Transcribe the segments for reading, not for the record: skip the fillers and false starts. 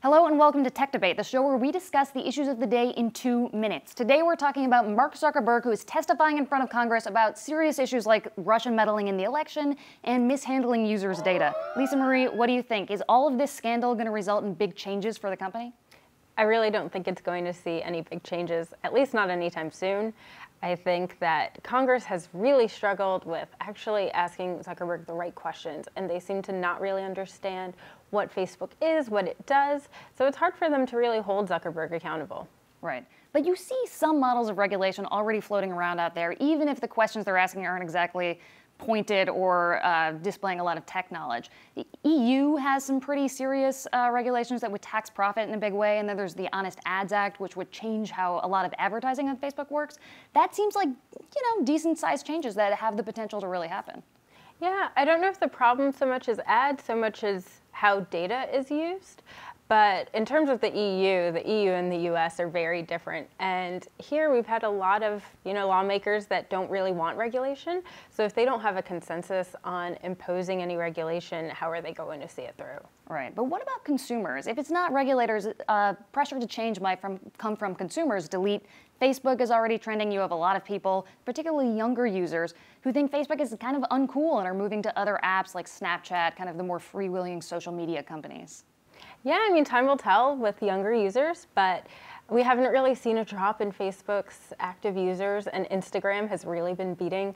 Hello and welcome to Tech Debate, the show where we discuss the issues of the day in 2 minutes. Today we're talking about Mark Zuckerberg, who is testifying in front of Congress about serious issues like Russian meddling in the election and mishandling users' data. Lisa Marie, what do you think? Is all of this scandal going to result in big changes for the company? I really don't think it's going to see any big changes, at least not anytime soon. I think that Congress has really struggled with actually asking Zuckerberg the right questions, and they seem to not really understand what Facebook is, what it does, so it's hard for them to really hold Zuckerberg accountable. Right. But you see some models of regulation already floating around out there, even if the questions they're asking aren't exactly pointed or displaying a lot of tech knowledge. The EU has some pretty serious regulations that would tax profit in a big way, and then there's the Honest Ads Act, which would change how a lot of advertising on Facebook works. That seems like, decent-sized changes that have the potential to really happen. Yeah, I don't know if the problem so much is ads, so much as how data is used. But in terms of the EU and the US are very different. And here we've had a lot of, lawmakers that don't really want regulation. So if they don't have a consensus on imposing any regulation, how are they going to see it through? Right. But what about consumers? If it's not regulators, pressure to change might come from consumers. Delete Facebook is already trending. You have a lot of people, particularly younger users, who think Facebook is kind of uncool and are moving to other apps like Snapchat, kind of the more freewheeling social media companies. Yeah, time will tell with younger users, but we haven't really seen a drop in Facebook's active users, and Instagram has really been beating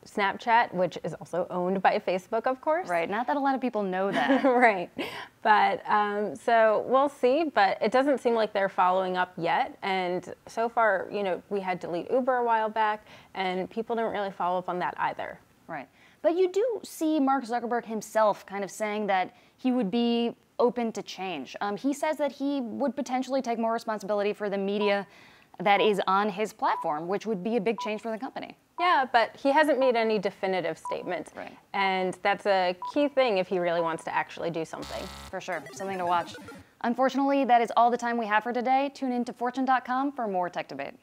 Snapchat, which is also owned by Facebook, of course. Right, not that a lot of people know that. Right, but so we'll see, but it doesn't seem like they're following up yet, and so far, we had Delete Uber a while back, and people didn't really follow up on that either. Right, but you do see Mark Zuckerberg himself kind of saying that he would be open to change. He says that he would potentially take more responsibility for the media that is on his platform, which would be a big change for the company. Yeah, but he hasn't made any definitive statements. Right. And that's a key thing if he really wants to actually do something. For sure, something to watch. Unfortunately, that is all the time we have for today. Tune in to Fortune.com for more Tech Debate.